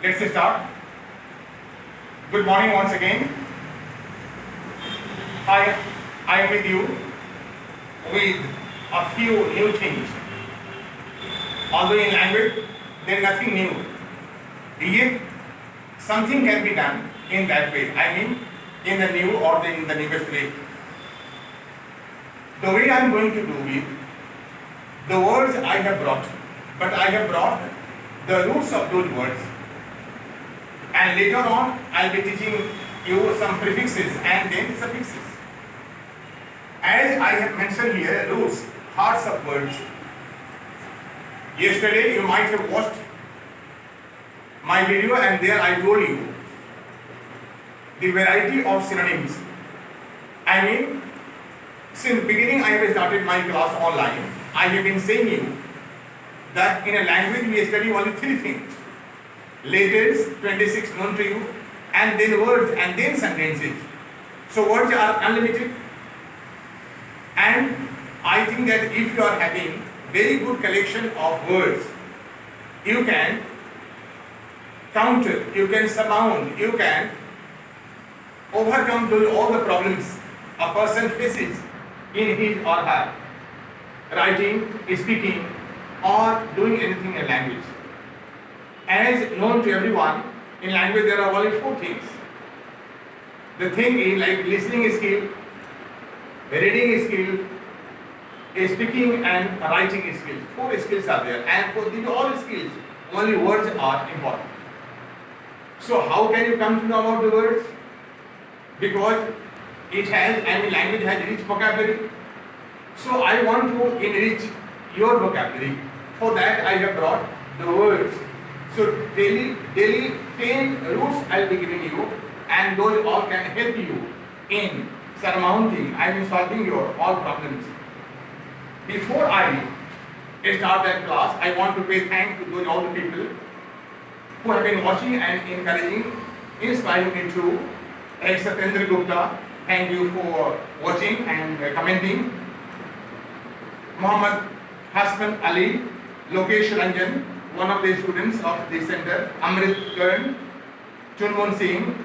Let's start. Good morning once again. I am with you with a few new things. Although in language there is nothing new, yet something can be done in that way. I mean, in the new or in the newest way. The way I am going to do with the words I have brought, but I have brought the roots of those words. And later on, I will be teaching you some prefixes and then suffixes. As I have mentioned here, roots, hearts of words. Yesterday, you might have watched my video, and there I told you the variety of synonyms. I mean, since beginning I have started my class online, I have been saying you that in a language we study only three things. Letters, 26 known to you, and then words, and then sentences. So words are unlimited, and I think that if you are having very good collection of words, you can counter, you can surmount, you can overcome all the problems a person faces in his or her writing, speaking, or doing anything in language. As known to everyone, in language there are only four things. The thing is like listening skill, reading skill, speaking and writing skills. Four skills are there, and for these all skills, only words are important. So how can you come to know about the words? Because it has, language has rich vocabulary. So I want to enrich your vocabulary. For that I have brought the words. So daily 10 roots I will be giving you, and those all can help you in surmounting, solving your all problems. Before I start that class, I want to pay thanks to those all the people who have been watching and encouraging, inspiring me too. Like Satyendra Gupta, thank you for watching and commenting. Muhammad Hassan Ali, Lokesh Ranjan, one of the students of the center, Amrit Karan, Chunmon Singh,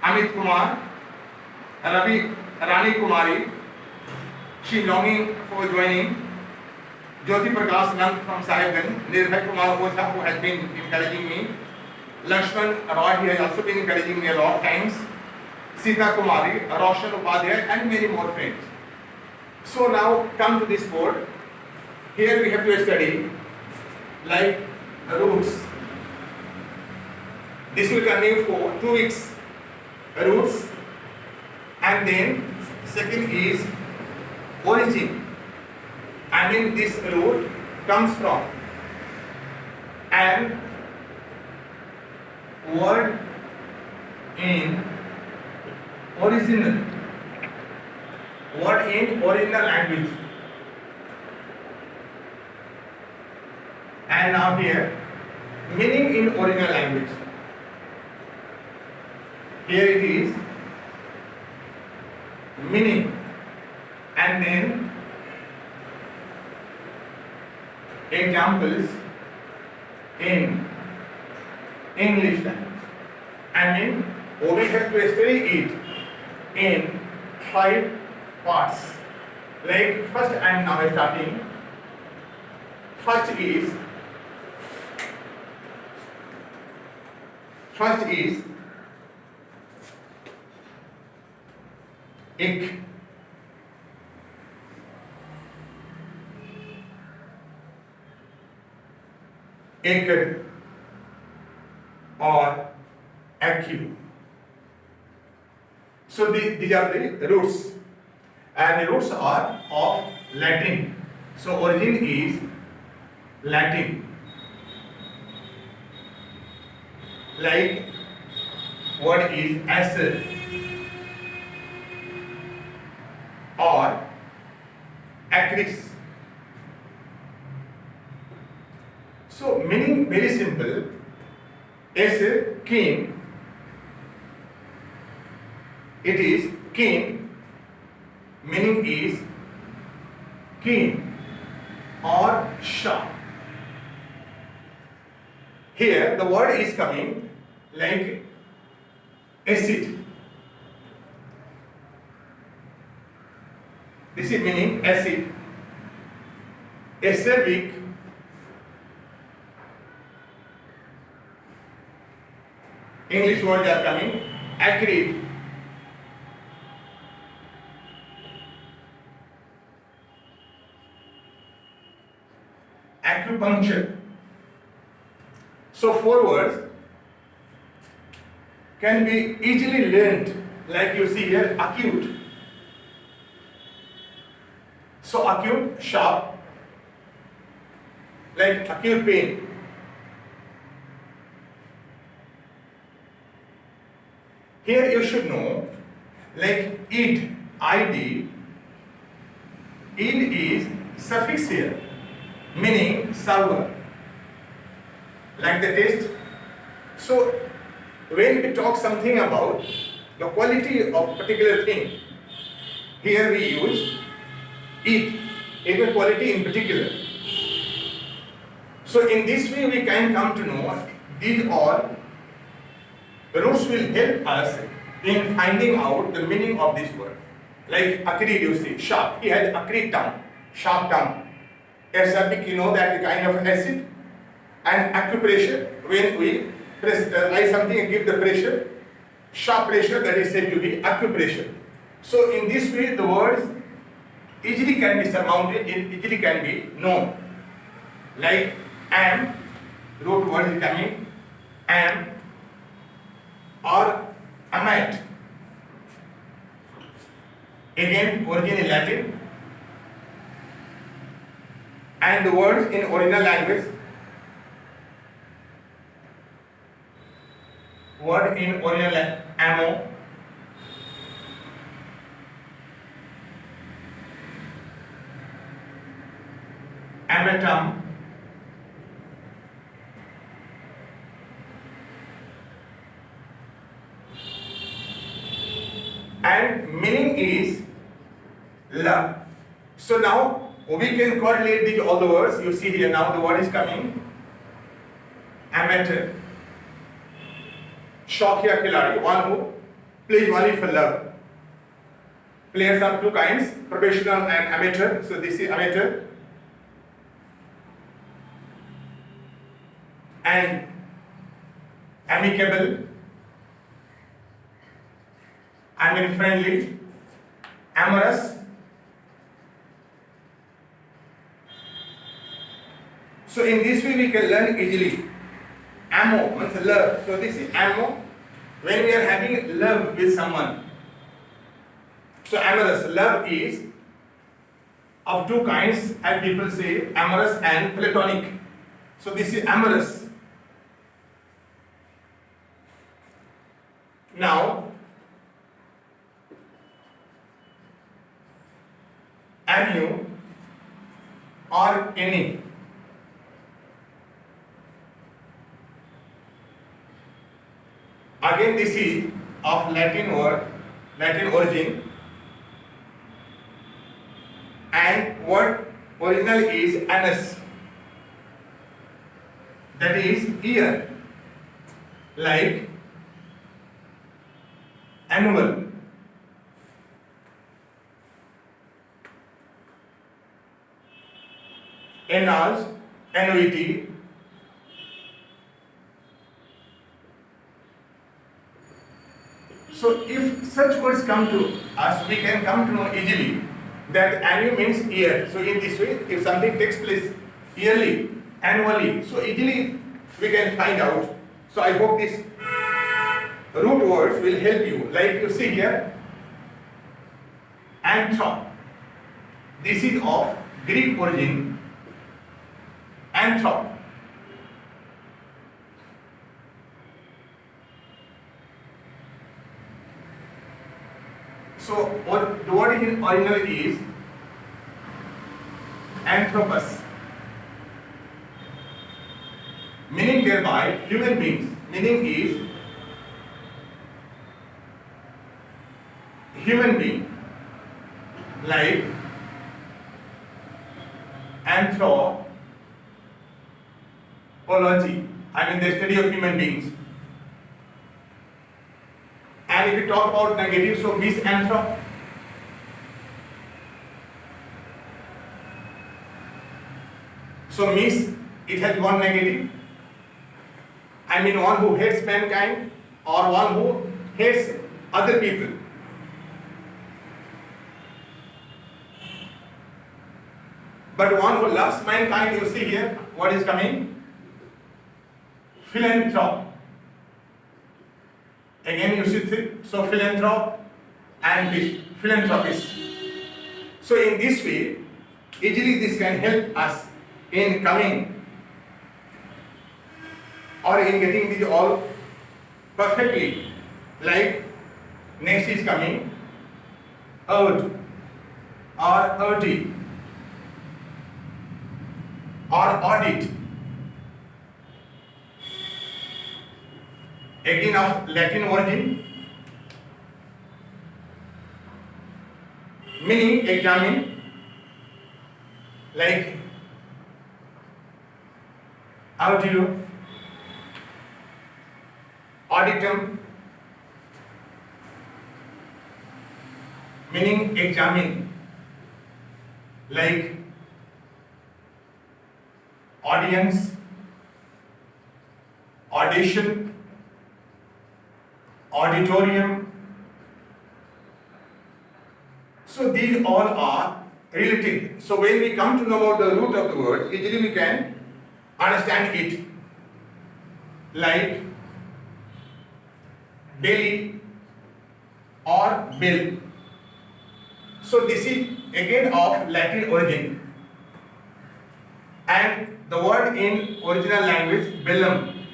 Amit Kumar, Ravi Rani Kumari, she longing for joining, Jyoti Prakash Nand from Sahibganj, Nirbhay Kumar Oza, who has been encouraging me, Lakshman Roy, he has also been encouraging me a lot of times, Sita Kumari, Roshan Upadhyay, and many more friends. So now come to this board. Here we have to study like roots. This will continue for 2 weeks. Roots, and then second is origin. This root comes from and word in original language. And now here, meaning in original language. Here it is, meaning, and then examples in English language. We have to study it in 5 parts. Like first I am now starting. First is ik. Ik or AQ. So these are the roots, and the roots are of Latin. So origin is Latin. Like word is acer or acris. So meaning very simple. Acer, king. It is king. Meaning is king or Shah. Here the word is coming like acid. This is meaning acid. Acerbic. English words are coming. Acrid. Acupuncture. So 4 words can be easily learned, like you see here, acute. So acute, sharp, like acute pain. Here you should know, like id, id, id is suffix here, meaning sour, like the taste. So when we talk something about the quality of particular thing, here we use it, even quality in particular. So in this way we can come to know these all roots will help us in finding out the meaning of this word. Like acrid, you see, sharp. He had acrid tongue, sharp tongue. Acerbic, you know that the kind of acid. And acupressure, when we press write something and give the pressure, sharp pressure, that is said to be acupressure. So in this way the words easily can be surmounted, easily can be known. Like am, root word is coming, am, or amat. Again, origin in Latin, and the words in original language. Word in original language, ammo, amatum, and meaning is love. So now we can correlate these all the words. You see here now the word is coming. Amateur, शौकिया खिलाड़ी, one who plays only for love. Players are 2 kinds, professional and amateur. So this is amateur. And amicable, I mean friendly, amorous. So in this way we can learn easily. Ammo means love. So this is ammo when we are having love with someone. So amorous, love is of 2 kinds, as people say, amorous and platonic. So this is amorous. Now, anu or any. Again, this is of Latin word, Latin origin, and word original is anus, that is ear, like annual. Annals, annuity. So if such words come to us, we can come to know easily that annu means year. So in this way, if something takes place yearly, annually, so easily we can find out. So I hope this root words will help you. Like you see here, anthrop. This is of Greek origin. Anthrop. So what the word in original is anthropos, meaning thereby human beings. Meaning is human being, like anthropology. I mean the study of human beings. And if we talk about negative, so misanthrop. So mis, it has one negative. I mean one who hates mankind or one who hates other people. But one who loves mankind, you see here, what is coming? Philanthrop. Again you see, so philanthrop and philanthropist. So in this way, easily this can help us in coming or in getting these all perfectly. Like next is coming earth or earthy or audit. Again of Latin origin, meaning examine, like audio, auditum, meaning examine, like audience, audition, auditorium. So these all are related. So when we come to know about the root of the word, easily we can understand it. Like belly or bell. So this is again of Latin origin. And the word in original language, bellum,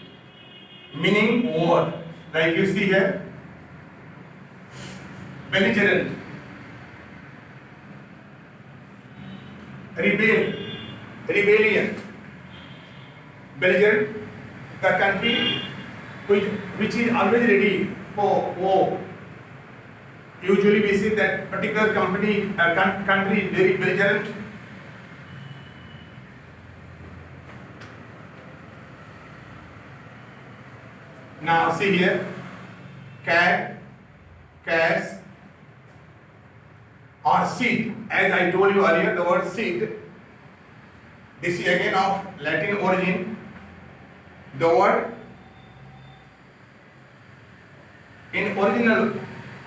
meaning war. Like you see here, belligerent, rebellion, belligerent, the country which is always ready for war. Usually we see that particular country is very belligerent. Now see here, cat, cats, or seed. As I told you earlier, the word seed, this is again of Latin origin. The word in original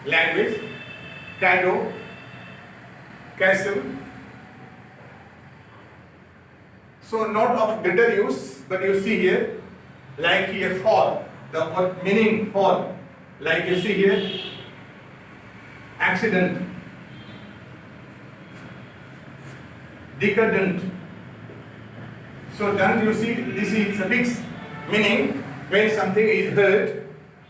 language, cado, castle. So not of greater use, but you see here, like here fall. The meaning fall, like you see here, accident, decadent. So then you see this is suffix, meaning when something is hurt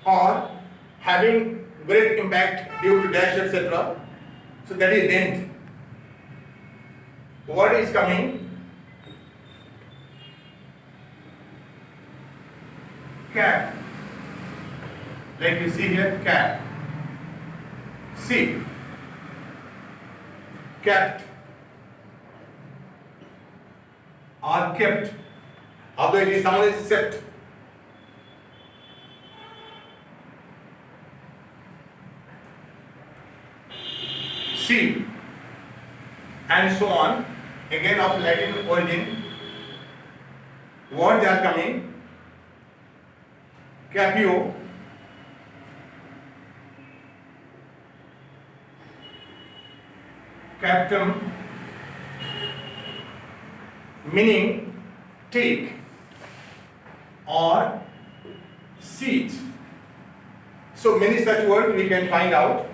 or having great impact due to dash, etc. So that is dent. What is coming? Cap. Like you see here, cap. Seat. Kept. Or kept. Although it is someone is kept. Seat. And so on. Again of Latin origin. Words are coming. Capio. Captum, meaning take or seat. So many such words we can find out,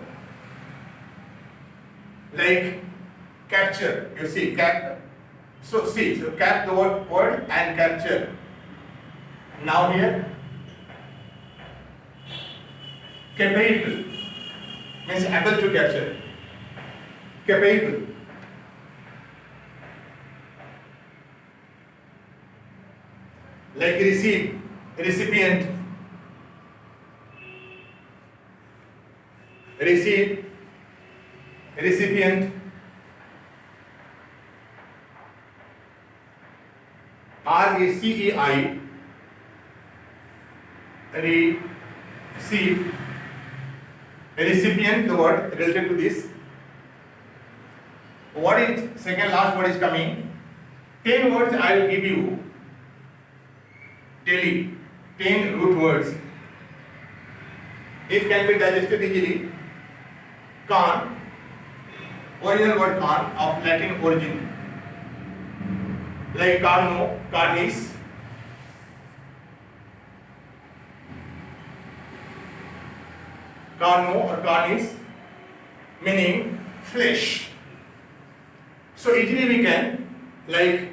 like capture. You see, cap. So see, so cap the word and capture. Now here, capable means able to capture. Capable. Like receive, recipient. Receive, recipient. RACEI, receive, recipient, the word related to this. What is second last word is coming? 10 words I will give you daily. 10 root words. It can be digested easily. Can, original word can of Latin origin, like carno, carnis. Carno or carnis, meaning flesh. So easily we can, like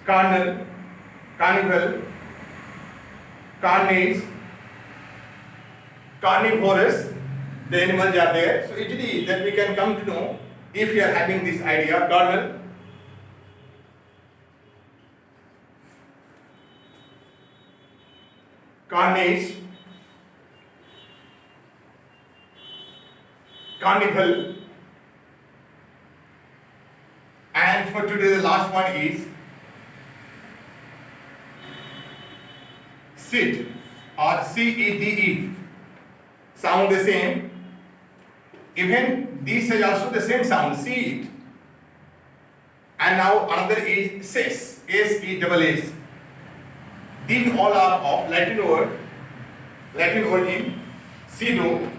carnal, carnival, carnage, carnivorous, the animals are there. So easily that we can come to know if we are having this idea, carnal, carnage, carnival, and for today the last one is seed or CEDE. Sound the same. Even this is also the same sound, seed. And now another is ses, S-E-S-S. These all are of Latin word, Latin origin, sedo.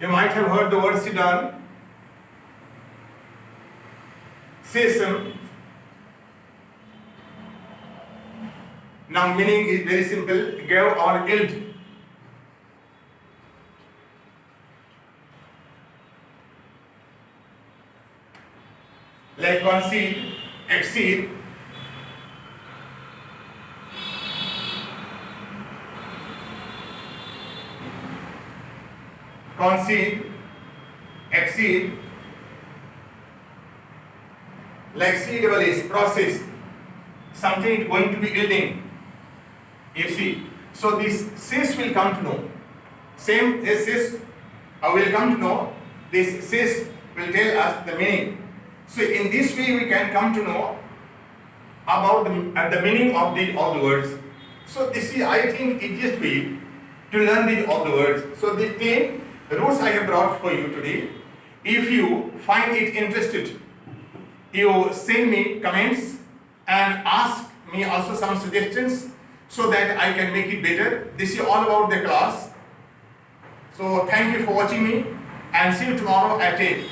You might have heard the word sedan, sesame. Now meaning is very simple, give or yield. Like concede, exceed, concede, exceed, like CEES, process, something is going to be yielding. You see, so this cis will come to know. Same as cis, will come to know. This cis will tell us the meaning. So in this way we can come to know about the meaning of all the words. So this is, I think, easiest way to learn all the words. So the 10 roots I have brought for you today. If you find it interested, you send me comments and ask me also some suggestions so that I can make it better. This is all about the class. So thank you for watching me and see you tomorrow at 8.